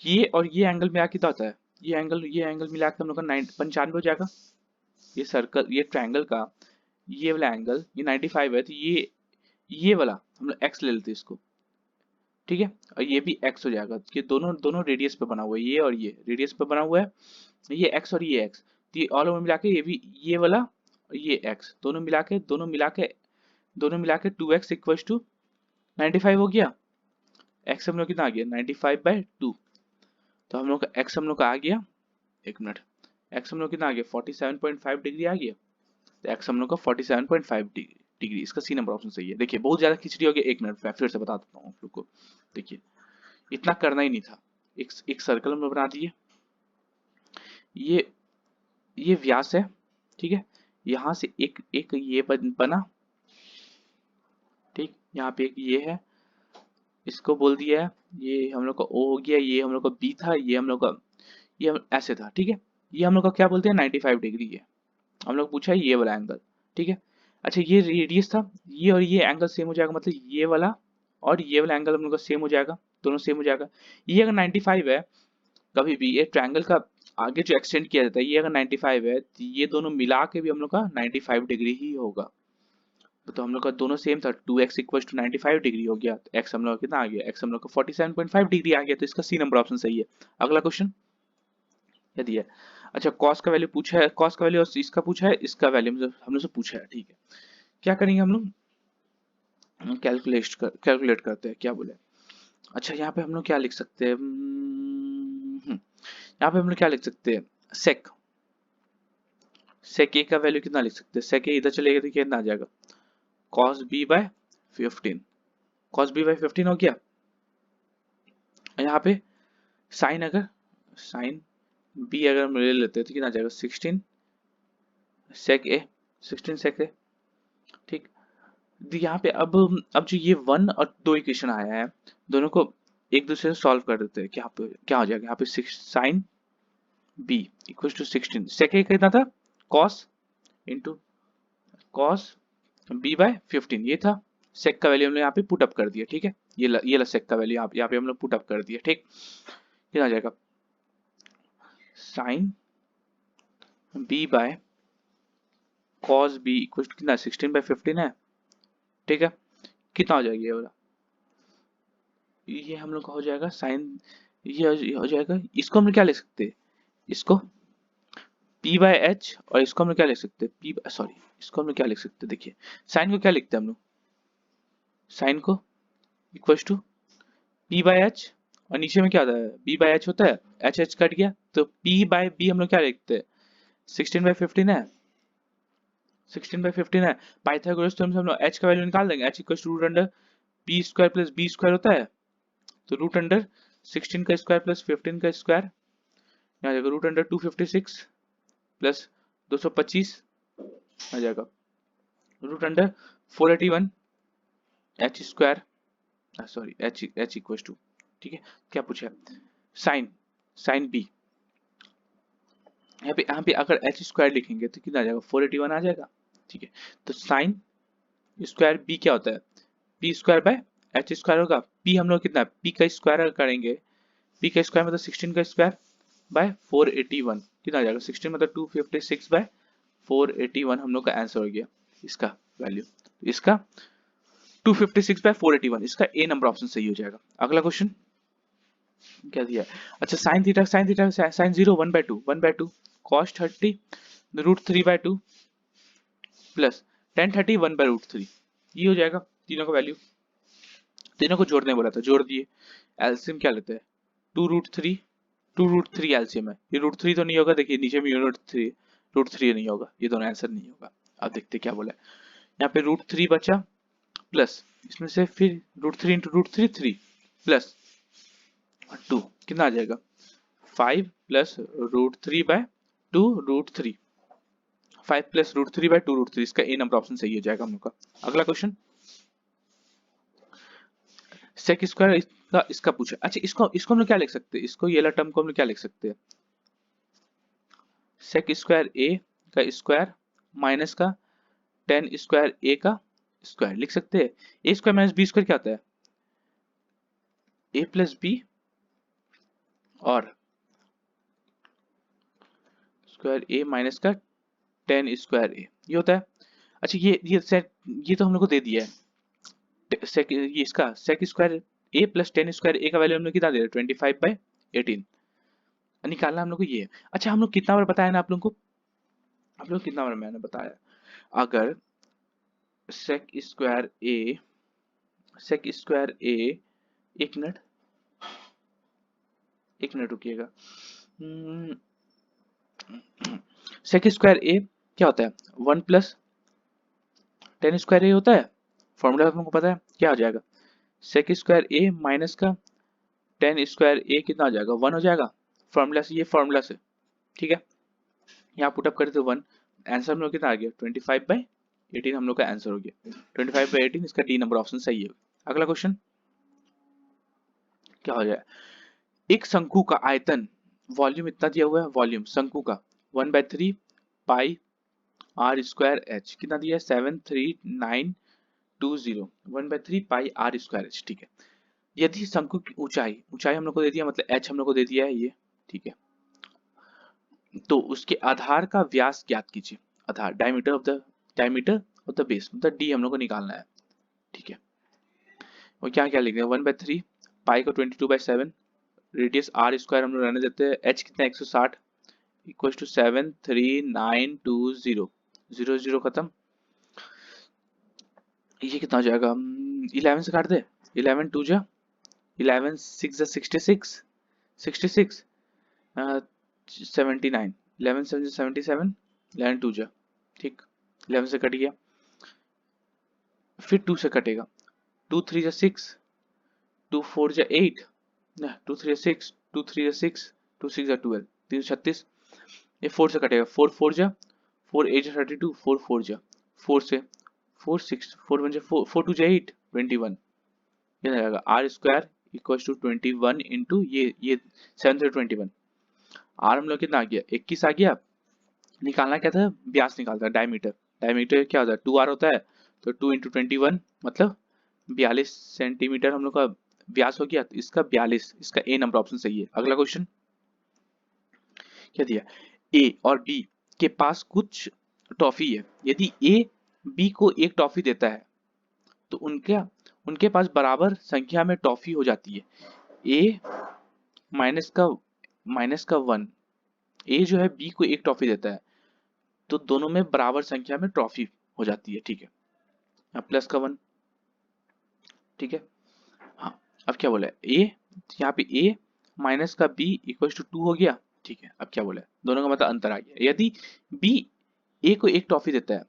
ये और ये एंगल मिला के कितना होता है, ये एंगल मिला के हम लोग का 95 हो जाएगा। ये सर्कल, ये ट्रायंगल का ये वाला एंगल ये 95 है, तो ये वाला हम लोग x ले लेते हैं इसको, ठीक है, और ये भी x हो जाएगा, ये दोनों दोनों रेडियस पे बना हुआ है, ये और ये रेडियस पे बना हुआ है, ये x और ये x, तो ये ऑल ओवर मिला के ये भी ये वाला और ये x दोनों मिला के 2x इक्वल्स टू 95 हो गया, x हम लोग कितना आ गया 95/2, तो हम लोग का x हम लोग का आ गया, एक मिनट, x हम लोग कितना आ गया 47.5 डिग्री आ गया, तो x हम लोग का 47.5 डिग्री, इसका सी नंबर ऑप्शन सही है। देखिए बहुत ज्यादा खिचड़ी हो गया, एक मिनट मैं फिर से बता देता हूँ आप लोग को, देखिए इतना करना ही नहीं था, एक सर्कल में बना दिए, ये व्यास है, ठीक है, यहाँ से एक एक ये बना, ठीक, यहाँ पे एक ये है, इसको बोल दिया है, ये हम लोग का O हो गया, ये हम लोग का B था, ये हम लोग का ये ऐसे था, ठीक है। ये हम लोग का क्या बोलते हैं 95 डिग्री है, हम लोग पूछा है ये वाला एंगल, ठीक है। अच्छा ये रेडियस था, ये और ये एंगल सेम हो जाएगा, मतलब ये वाला और ये वाला एंगल हम लोग का सेम हो जाएगा, दोनों सेम हो जाएगा। ये अगर 95 है, कभी भी ये ट्रायंगल का आगे जो एक्सटेंड किया जाता है, ये अगर 95 है तो ये दोनों मिला के भी हम लोग का 95 डिग्री ही होगा, तो हम लोग का दोनों सेम था, 2x इक्वल टू 95 डिग्री हो गया, तो x हम लोग का कितना आ गया, x हम लोग का 47.5 डिग्री आ गया, तो इसका सी नंबर ऑप्शन सही है। अगला क्वेश्चन क्या दिया है, अच्छा कॉस का वैल्यू पूछा है, कॉस का वैल्यू और इसका पूछा है, इसका वैल्यू हम लोग से पूछा है, ठीक है। क्या करेंगे हम लोग, कैलकुलेट करते हैं, क्या बोले। अच्छा यहाँ पे हम लोग क्या लिख सकते हैं, यहाँ पे हम लोग क्या लिख सकते हैं, सेक ए का वैल्यू कितना लिख सकते हैं, सेक ए इधर चलेगा तो कितना आ जाएगा cos b by 15, cos b by 15 हो गया। यहाँ पे sin अगर sin b अगर हम ले लेते हैं तो कितना आ जाएगा 16 sec a, 16 sec a, ठीक। तो यहाँ पे अब जो ये 1 और 2 इक्वेशन आया है दोनों को एक दूसरे से सॉल्व कर देते हैं। क्या हो जाएगा यहाँ पे sin b equal to 16 sec a कितना था cos into cos b by 15, ये था sec का वैल्यू हमने यहाँ पे पुट अप कर दिया, ठीक है। ये ला sec का वैल्यू यहाँ पे हम लोग पुट अप कर दिया, ठीक। कितना आ जाएगा sin b by cos b equal to कितना 16 बाय 15 है, ठीक है। कितना हो जाएगा ये वाला, ये हम लोग का हो जाएगा sin, ये हो जाएगा, इसको हम लोग क्या लिख सकते हैं, इसको p बाय h, और इसको हम लोग क्या लिख सकते हैं इसको हम लोग क्या लिख सकते हैं, देखिए साइन को क्या लिखते हैं हम लोग, साइन को equal to p by h, और नीचे में क्या होता है b बाय h होता है, h कट गया तो p बाय b हम लोग क्या लिखते हैं 16 बाय 15 है, 16 बाय 15 है। पाइथागोरस थ्योरम से हम लोग h का वैल्यू निकाल देंगे, h equal to root under p square plus b square होता है, तो रूट अंडर 16 का स्क्वायर प्लस 15 का स्क्वायर, यहाँ जाएगा रूट अंडर 256 प्लस 225 आ जाएगा root under 481 h square, sorry h equal to, ठीक है। क्या पूछा है साइन b, यहाँ पे अगर h स्क्वायर लिखेंगे तो कितना आ जाएगा 481 आ जाएगा, ठीक है। तो साइन स्क्वायर b क्या होता है p square by h square होगा, p हम लोग कितना p का स्क्वायर अगर करेंगे, p का स्क्वायर मतलब 16 का स्क्वायर बाय 481, कितना आ जाएगा 16 मतलब 256 बाय 481 हम लोग का आंसर हो गया इसका वैल्यू, इसका 256 बाय 481, इसका ए नंबर ऑप्शन सही हो जाएगा। अगला क्वेश्चन क्या दिया है, अच्छा sine theta sine 0 1/2 cos 30 root 3/2 plus tan 30 1/√3, ये हो जाएगा तीनों का वैल्यू, तीनों को जोड़ने बोला था, जोड़ दिए। एलसीएम क्या लेते हैं 2√3 एलसीएम है, ये √3 तो नहीं होगा, देखिए नीचे में √3 नहीं होगा, ये दोनों आंसर नहीं होगा। अब देखते क्या बोला है, यहाँ पे √3 बचा प्लस इसमें से फिर √3 इंटू √3 3 प्लस 2 कितना आ जाएगा 5 प्लस √3/2√3, 5 प्लस √3/2√3, इसका ए नंबर ऑप्शन सही हो जाएगा हम लोग का। अगला क्वेश्चन सेक स्क्वायर इसका पूछा, अच्छा इसको हम लोग क्या लिख सकते हैं, इसको ये वाला टर्म को हम लोग क्या लिख सकते हैं, सेक स्क्वायर ए का स्क्वायर माइनस का tan स्क्वायर ए का स्क्वायर लिख सकते हैं। ए स्क्वायर माइनस बी स्क्वायर क्या होता है ए प्लस बी और स्क्वायर ए माइनस का tan स्क्वायर ए, ये होता है। अच्छा ये तो हम लोग को दे दिया है सेक, ये इसका सेक स्क्वायर ए प्लस tan स्क्वायर ए का वैल्यू हम लोग कितना दे रहे हैं 25/18, निकालना हम लोग को ये है। अच्छा हम लोग कितना बार बताया ना आप लोग को, आप लोग कितना बार मैंने बताया, अगर सेक स्क्वायर ए एक मिनट रुकिएगा, सेक स्क्वायर ए क्या होता है 1 प्लस tan स्क्वायर ए होता है, फॉर्मूला आप लोगों को पता है क्या हो जाएगा सेक स्क्वायर ए माइनस का tan स्क्वायर ए कितना हो जाएगा 1 हो जाएगा, फॉर्मूला से, ये फॉर्मूला से, ठीक है। यहाँ पुटअप करते तो 1, आंसर हम लोग कितना आ गया 25/18 हम लोग का आंसर हो गया 25/18, इसका डी नंबर ऑप्शन सही है। अगला क्वेश्चन क्या हो जाए, एक शंकु का आयतन वॉल्यूम इतना दिया हुआ है, वॉल्यूम शंकु का 1/3 पाई आर स्क्वायर एच, कितना दिया है 73920, 1/3 पाई आर स्क्वायर एच, ठीक है। यदि शंकु की ऊंचाई हम लोग को दे दिया, मतलब एच हम लोग को दे दिया है ये, ठीक है। तो उसके आधार का व्यास ज्ञात कीजिए, आधार डायमीटर ऑफ द बेस, मतलब डी हम लोग को निकालना है, ठीक है। और क्या क्या लिख रहे हैं 1/3 पाई को 22/7, रेडियस आर स्क्वायर हम लोग रहने देते हैं, एच कितना 160 इक्वल टू 73920, 0 0 खत्म, ये कितना हो जाएगा 11 से काट दे, 11 2 जा 11 6 जा 66 66 79, 11 7 जा 77, 11 2 जा, ठीक 11 से कट गया, फिर 2 से कटेगा, 2 3 जा 6, 2 4 जा 8, 2 3 जा 6, 2 3 जा 6, 2 6 जा 12, 336। ये 4 से कटेगा, 4 4 जा 4 8 जा 32, 4 4 जा 4 से 4 6 4 1 जा 4 4 2 जा 8 21। ये जाएगा R square equal to 21 into ये 7 से 21। आर हम लोग कितना आ गया, 21 आ गया। निकालना क्या था, व्यास निकालता है, डायमीटर। डायमीटर क्या होता है, 2 आर होता है, तो 2 इंटू 21 मतलब 42 सेंटीमीटर हम लोग का व्यास हो गया। तो इसका 42, इसका ए नंबर ऑप्शन सही है। अगला क्वेश्चन क्या दिया, ए और बी के पास कुछ टॉफी है। यदि ए बी को एक टॉफी देता है तो उनके पास बराबर संख्या में टॉफी हो जाती है। ए माइनस का 1, ए जो है बी को एक टॉफी देता है तो दोनों में बराबर संख्या में ट्रॉफी हो जाती है, ठीक है। प्लस का 1, ठीक है। हाँ, अब क्या बोला है, ए यहाँ पे ए माइनस का बी इक्वल टू 2 हो गया, ठीक है। अब क्या बोला है, दोनों का मतलब अंतर आ गया। यदि बी ए को एक टॉफी देता है,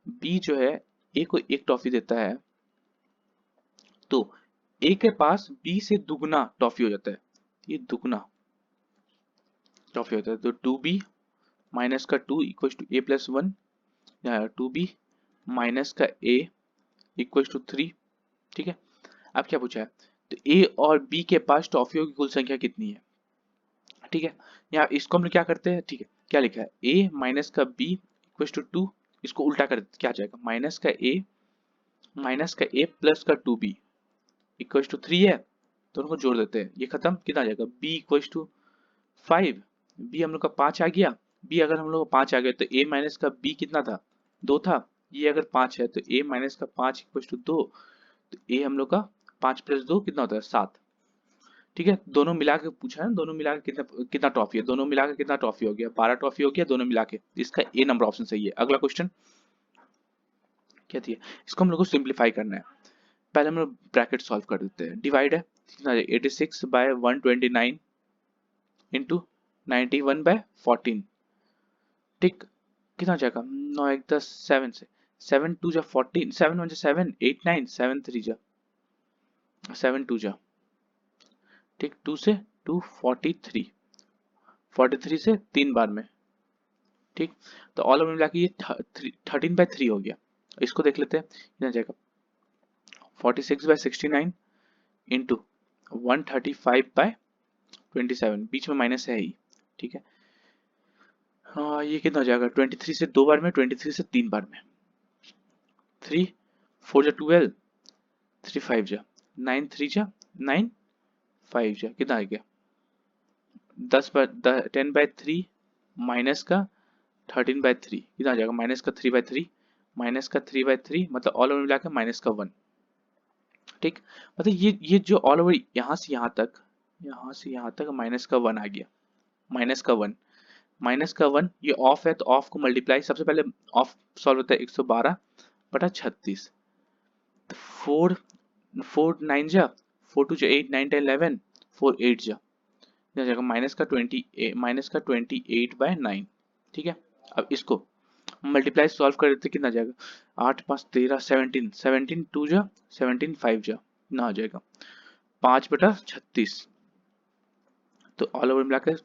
बी जो है ए को एक टॉफी देता है तो ए के पास बी से दुगना टॉफी हो जाता है। ये दुगना टॉफी होता है, तो 2b माइनस का 2 equal to A plus 1, 2b minus का a इक्वल टू 3, ठीक है। अब क्या पूछा है, तो a और b के पास टॉफियों की कुल संख्या कितनी है, ठीक है। यहाँ इसको हम लोग क्या करते हैं, ठीक है, क्या लिखा है, a माइनस का b इक्वल टू 2, इसको उल्टा कर क्या जाएगा, माइनस का a प्लस का 2b इक्वल टू 3 है। दोनों को जोड़ देते हैं, ये खत्म, कितना आ जाएगा, b इक्वल टू 5, b हम लोग का 5 आ गया। b अगर हम लोग का 5 आ गया तो a माइनस का b कितना था, 2 था। ये अगर 5 है तो a माइनस का 5 इक्वल टू 2, तो a हम लोग का 5 प्लस 2 कितना होता है, 7, ठीक है। दोनों मिला के पूछा है, दोनों मिला के कितना कितना ट्रॉफी है, दोनों मिला के कितना ट्रॉफी हो गया, 12 ट्रॉफी हो गया दोनों मिला के। इसका ए नंबर ऑप्शन सही है। अगला क्वेश्चन क्या दिया, इसको हम लोग को सिंप्लीफाई करना है। पहले हम लोग ब्रैकेट सॉल्व कर देते हैं। डिवाइड है कितना, 86 बाय 129 इंटू 91 बाय 14, ठीक, कितना हो जाएगा, 9 1 10 7 से 7 2 जा 14, 7 1 जा 7 8 9 7 3 जा 7 2 जा, ठीक, 2 से 2 43, 43 से 3 बार में, ठीक। तो ऑल ओवर मिला के ये 13/3 हो गया। इसको देख लेते हैं, कितना जाएगा, 46/69 इंटू 135/27, बीच में माइनस है ही, ठीक है। हाँ, ये कितना हो जाएगा, 23 से 2 बार में, 23 से 3 बार में, 3 4 जा 12, 3 5 जा 9 3 जा 9 5 जा, कितना आ गया, 10/3 माइनस का 13/3, कितना आ जाएगा, माइनस का 3/3, माइनस का 3/3 मतलब ऑल ओवर मिला के माइनस का 1, ठीक। मतलब ये जो ऑल ओवर यहाँ से यहाँ तक माइनस का 1 आ गया, माइनस का 1, माइनस का 1, ये ऑफ है तो ऑफ को मल्टीप्लाई, सबसे पहले ऑफ सॉल्व होता है 112/36, 4 4 9 जा 4 2 जा 8 9 10 11 4 8 जा, यह जाएगा -28/9, ठीक है। अब इसको मल्टीप्लाई सॉल्व कर देते कितना जाएगा, 8 5 13 17 17 2 जा 17 5 जा, ना हो जाएगा 5/36। तो ऑल ओवर मिलाकर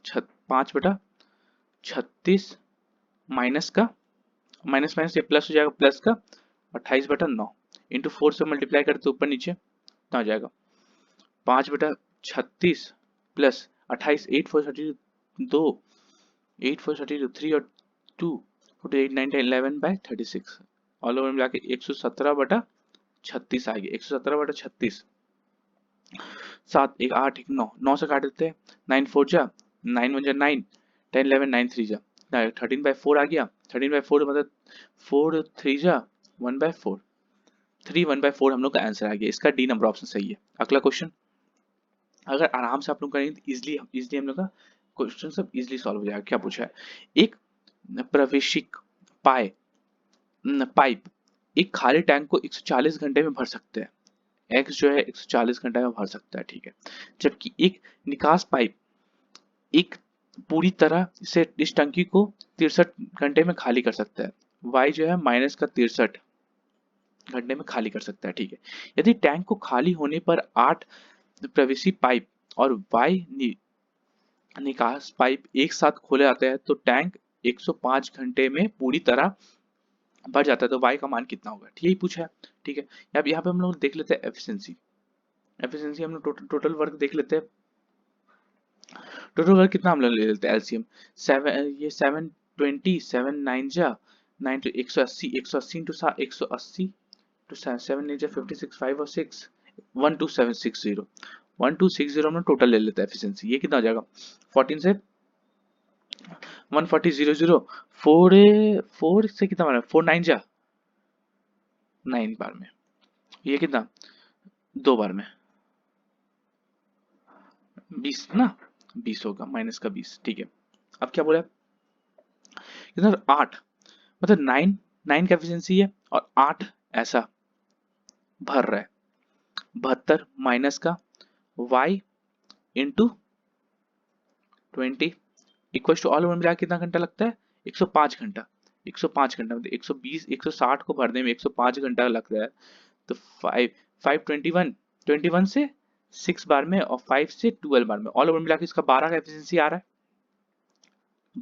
5/36 माइनस का माइनस माइनस ये प्लस हो जाएगा, प्लस का 28/9 इंटू 4 से मल्टीप्लाई करते ऊपर नीचे, ना हो जाएगा 5/36 प्लस 28, 8 4 32, 8 4 32 3 और 2 48 9 10 11/36, ऑल ओवर मिला के 117/36 आ गया। 117/36, 7 1 8 1 9, 9 से काट देते हैं, 9 4 जा 9 1 जा 9 10 11 9 3 जा 13/4 आ गया। 13/4 मतलब 4 3 जा 1/4, 3 1/4 हम लोग का आंसर आ गया। इसका डी नंबर ऑप्शन सही है। अगला क्वेश्चन अगर आराम से आप लोग करेंगे तो इजिली हम लोग का क्वेश्चन सब इजिली सॉल्व हो जाएगा। क्या पूछा है, एक प्रवेशिक पाइप एक खाली टैंक को 140 घंटे में भर सकते हैं, एक्स जो है 140 घंटे में भर सकता है, ठीक है। जबकि एक निकास पाइप एक पूरी तरह से इस टंकी को 63 घंटे में खाली कर सकता है, y जो है -63 घंटे में खाली कर सकता है, ठीक है। यदि टैंक को खाली होने पर 8 प्रवेशी पाइप और वाई निकास पाइप एक साथ खोले जाते हैं तो टैंक 105 घंटे में पूरी तरह भर जाता है, तो वाई का मान कितना होगा, ठीक है, पूछा है, ठीक है। अब यहाँ पे हम लोग देख लेते हैं एफिशिएंसी। एफिशिएंसी हम लोग टोटल वर्क देख लेते हैं। टोटल वर्क कितना हम लोग ले लेते हैं एलसीएम, 720, 7 9 जा 9 तो 180, 180 इंटू 180 टू 7 8 जा 56, 5 और 6 12760, 1260 हम लोग टोटल ले लेते हैं एफिशिएंसी। ये कितना हो जाएगा, 14 से 140 4 से कितना बना, 4 9 जा 9 बार में, ये कितना 2 बार में 20 ना, 20 होगा माइनस का 20, ठीक है। अब क्या बोला, इधर 8 मतलब 9 का एफिशिएंसी है और 8 ऐसा भर रहा है, 72 माइनस का y into 20 equal to all over मिला कितना घंटा लगता है, 105 घंटा। 105 घंटा मतलब 120 160 को भरने में 105 घंटा लग रहा है, तो 21 से 6 बार में और 5 से 12 बार में, ऑल ओवर मिला के इसका 12 का एफिशिएंसी आ रहा है।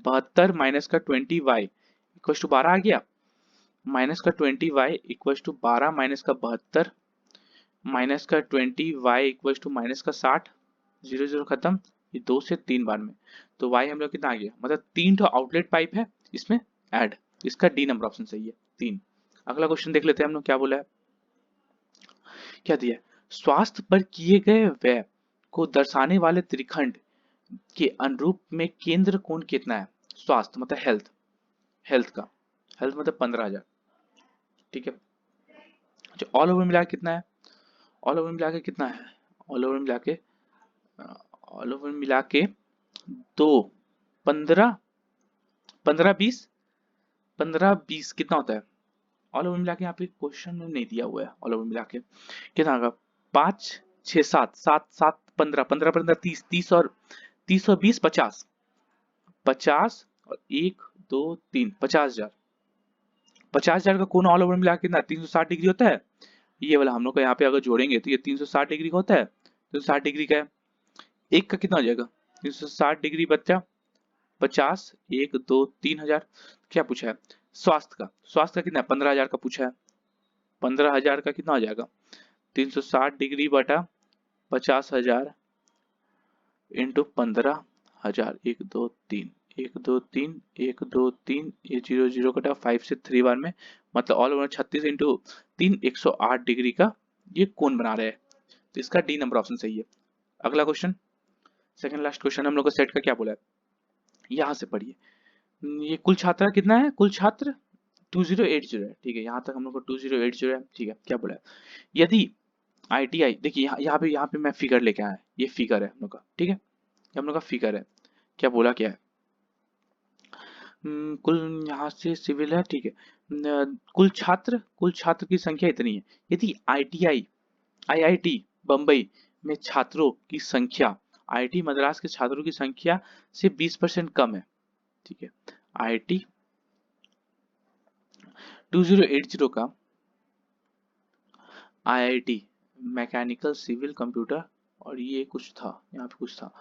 72 माइनस का 20y इक्वल टू 12 आ गया, माइनस का 20y इक्वल टू 12 माइनस का 72 माइनस का 20y इक्वल टू माइनस का 60, 0 0 खत्म, ये 2 से 3 बार में, तो y हम लोग कितना आ गया, मतलब 3 तो आउटलेट पाइप है इसमें ऐड, इसका डी नंबर ऑप्शन सही है 3। अगला क्वेश्चन देख लेते हैं हम लोग क्या बोला है, क्या दिया है, स्वास्थ्य पर किए गए व्यय को दर्शाने वाले त्रिखंड के अनुरूप में केंद्र कोण कितना है, स्वास्थ्य मतलब हेल्थ, हेल्थ का, हेल्थ मतलब 15,000, ठीक है। अच्छा ऑल ओवर मिला के कितना है, ऑल ओवर मिला के कितना है, ऑल ओवर मिला के ऑल ओवर मिला के 2 15 15 20 15 20 कितना होता है, ऑल ओवर मिला के यहाँ पे क्वेश्चन में नहीं दिया हुआ है, ऑल ओवर मिला के कितना होगा, 5 6 7 7 7 15 15 15 30 30 और 30 और 20 50 50 और 1 2 3 50,000, 50,000 का कोण ऑल ओवर मिला के कितना 360 डिग्री होता है, ये वाला हम लोग को यहाँ पे अगर जोड़ेंगे तो ये 360 डिग्री का होता है, 360 डिग्री का है, एक का कितना हो जाएगा, 360 डिग्री बच्चा 50 1 2 3,000, क्या पूछा है, स्वास्थ्य का, स्वास्थ्य का कितना है 15,000 का पूछा है, 15,000 का कितना हो जाएगा, 360 डिग्री बटा 50,000 इंटू 15,000, 1 2 3 1 2 3 1 2 3, ये 0 0 कटा 5 से 3 बार में, मतलब ऑल ओवर 36 इंटू 3 108 डिग्री का ये कोण बना रहे हैं, तो इसका डी नंबर ऑप्शन सही है। अगला क्वेश्चन, सेकंड लास्ट क्वेश्चन हम लोग को सेट का क्या बोला है, यहाँ से पढ़िए, ये कुल छात्र कितना है, कुल छात्र 2080 है, ठीक है, यहाँ तक हम लोग को 2080 है, ठीक है। क्या बोला है, यदि आईटीआई, देखिए यहाँ पे मैं फिगर लेके आया, ये फिगर है हम लोग का, ठीक है, ये हम लोग का फिगर है, क्या बोला क्या है, कुल यहाँ से सिविल है, ठीक है, कुल छात्र की संख्या इतनी है, यदि आईटीआई आईआईटी बम्बई में छात्रों की संख्या आईआईटी मद्रास के छात्रों की संख्या से 20% कम है, ठीक है, आईआईटी 2080 का आईआईटी मैकेनिकल सिविल कंप्यूटर और ये कुछ था, यहाँ पे कुछ था,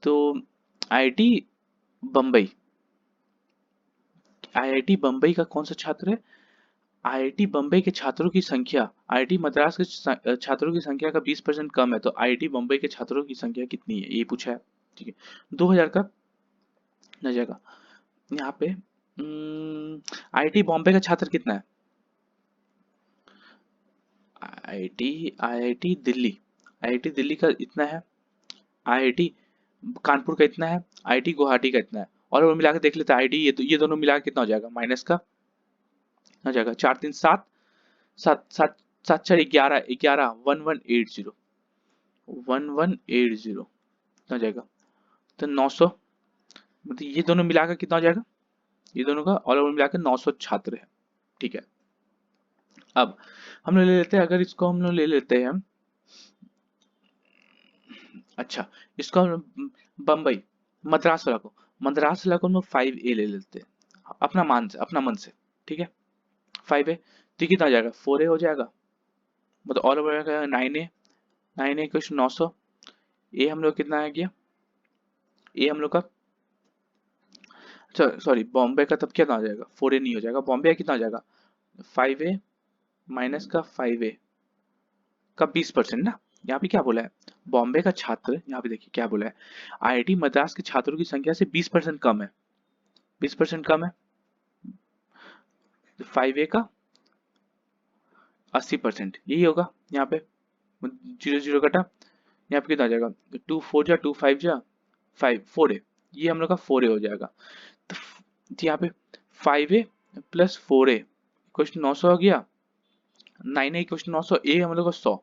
तो आईआईटी बम्बई, आईआईटी बम्बई का कौन सा छात्र है, आईआईटी बम्बई के छात्रों की संख्या आईआईटी मद्रास के छात्रों की संख्या का 20% कम है, तो आईआईटी बम्बई के छात्रों की संख्या कितनी है, ये पूछा है, ठीक है, 2000 का न जाएगा यहाँ पे, आईआईटी बॉम्बे का छात्र कितना है, आईआईटी दिल्ली का इतना है, आईआईटी कानपुर का इतना है, आईआईटी गुवाहाटी का इतना है, और वो मिला के देख लेते हैं आईआईटी, ये दोनों मिला के कितना हो जाएगा, माइनस का हो जाएगा 4 3 7 7 7 7 4 11 11 1180 1180 कितना हो जाएगा, तो 900, मतलब ये दोनों मिलाकर कितना हो जाएगा, ये दोनों का ऑल ओवर मिलाकर 900 छात्र है, ठीक है। अब हम लोग ले लेते हैं, अगर इसको हम लोग ले लेते हैं, अच्छा इसको हम बम्बई मद्रास वाला को हम लोग 5A ले लेते हैं, अपना मन से, ठीक है, 5A तो कितना आ जाएगा 4a हो जाएगा, मतलब ऑल ओवर का 9a, 9a क्वेश्चन 900, ए हम लोग कितना आ गया, ए हम लोग का सॉरी बॉम्बे का तब कितना आ जाएगा 4a नहीं हो जाएगा, बॉम्बे का कितना आ जाएगा 5a माइनस का 5a का 20% ना। यहाँ पे क्या बोला है, बॉम्बे का छात्र, यहाँ पे देखिए क्या बोला है, आईआईटी मद्रास के छात्रों की संख्या से 20% कम है, 20% कम है, 5a का 80%, यही होगा यहाँ पे, 0 0 कटा, यहाँ पे कितना आ जाएगा 2 4 जा 2 5 जा 5 4a, ये हम लोग का 4a हो जाएगा। तो यहाँ पे 5a प्लस 4a क्वेश्चन 900 हो गया, 9a क्वेश्चन 900, ए हम लोग का 100,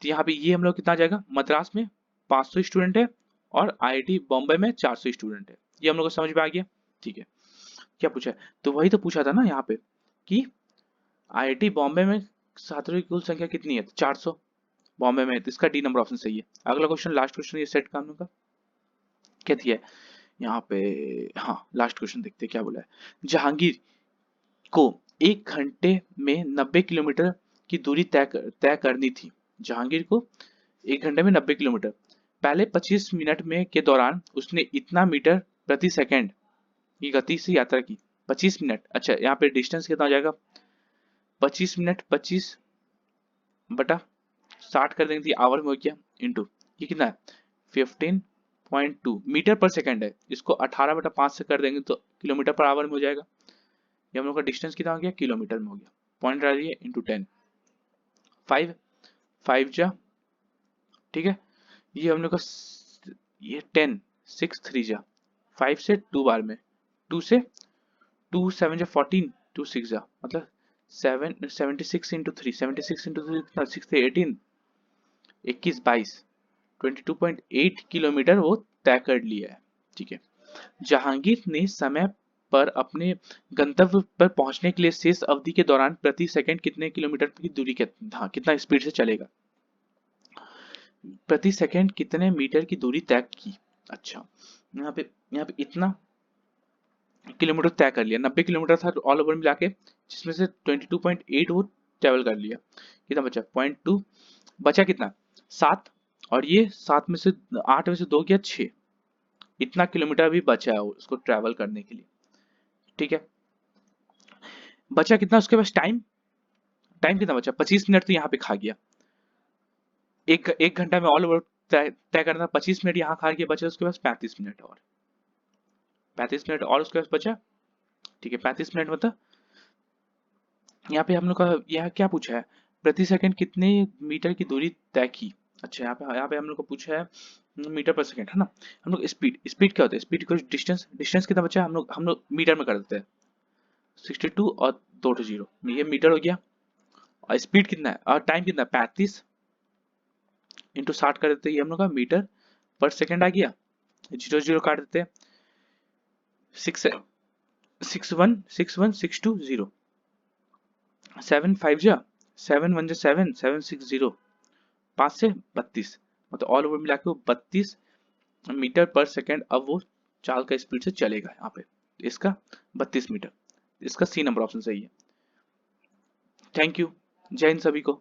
तो यहाँ पे ये हम लोग कितना आ जाएगा, मद्रास में 500 स्टूडेंट है और आईआईटी बॉम्बे में 400 स्टूडेंट है, ये हम लोग को समझ में आ गया। ठीक है, क्या पूछा है, तो वही तो पूछा था ना यहाँ पे कि आईआईटी बॉम्बे में छात्रों की कुल संख्या कितनी है, 400 बॉम्बे में है, तो इसका डी नंबर ऑप्शन सही है। अगला क्वेश्चन, लास्ट क्वेश्चन ये सेट का हम लोग का क्या दिया है यहाँ पे, हाँ लास्ट क्वेश्चन देखते हैं क्या बोला है। जहांगीर को 1 घंटे में 90 किलोमीटर की दूरी तय करनी थी, जहांगीर को 1 घंटे में 90 किलोमीटर, पहले 25 मिनट में के दौरान उसने इतना मीटर प्रति सेकंड की गति से यात्रा की। 25 मिनट, अच्छा यहाँ पे डिस्टेंस कितना हो जाएगा, 25 मिनट 25 बटा 60 कर देंगे, आवर में हो गया, इंटू ये कितना है 15.2 मीटर पर सेकंड है, इसको 18 बटा 5 से कर देंगे तो किलोमीटर पर आवर में हो जाएगा। ये हम लोग का डिस्टेंस कितना हो गया, किलोमीटर में हो गया, पॉइंट डाल दिए इंटू 10, 5 5 जा, ठीक है, ये हम लोग का ये 10 6 3 जा, 5 से 2 बार में, 2 से 2 7 जा 14, 2 6 जा, मतलब 76 इंटू 3, 76 इंटू 3 6 से 18, 21 22, 22.8 किलोमीटर वो तय कर लिया है। ठीक है, जहांगीर ने समय पर अपने गंतव्य पर पहुंचने के लिए शेष अवधि के दौरान प्रति सेकंड कितने किलोमीटर की दूरी के, हाँ कितना स्पीड से चलेगा, प्रति सेकंड कितने मीटर की दूरी तय की। अच्छा यहाँ पे इतना किलोमीटर तय कर लिया, 90 किलोमीटर था ऑल ओवर मिला के, जिसमें से 22.8 वो ट्रेवल कर लिया, कितना बचा 0.2, बचा कितना 7, और ये 7 में से 8 में से 2 गया 6, इतना किलोमीटर भी बचा है उसको ट्रैवल करने के लिए। ठीक है, बचा कितना उसके पास टाइम, टाइम कितना बचा 25 मिनट, तो यहाँ पे खा गया, एक घंटा में ऑल ओवर तय करना, 25 मिनट यहाँ खा गया, बचा उसके पास 35 मिनट, और 35 मिनट और उसके पास बचा। ठीक है, 35 मिनट मतलब यहाँ पे हम लोग का यह क्या पूछा है, प्रति सेकंड कितने मीटर की दूरी तय की। अच्छा यहाँ पे हम लोग को पूछा है मीटर पर सेकंड, है ना। हम लोग स्पीड, स्पीड क्या होता है, स्पीड को डिस्टेंस, डिस्टेंस कितना बचा है, हम लोग मीटर में कर देते हैं, 62 और 2 0, ये मीटर हो गया, और स्पीड कितना है और टाइम कितना है 35 इंटू 60 कर देते हैं, ये हम लोग का मीटर पर सेकंड आ गया, 0 0 काट देते हैं, 6 7 5 जा 7 1 जा 7 7 6 0, 5 से 32, मतलब ऑल ओवर मिला के वो 32 मीटर पर सेकंड अब वो चाल का स्पीड से चलेगा यहाँ पे, इसका 32 मीटर, इसका सी नंबर ऑप्शन सही है। थैंक यू, जय हिंद सभी को।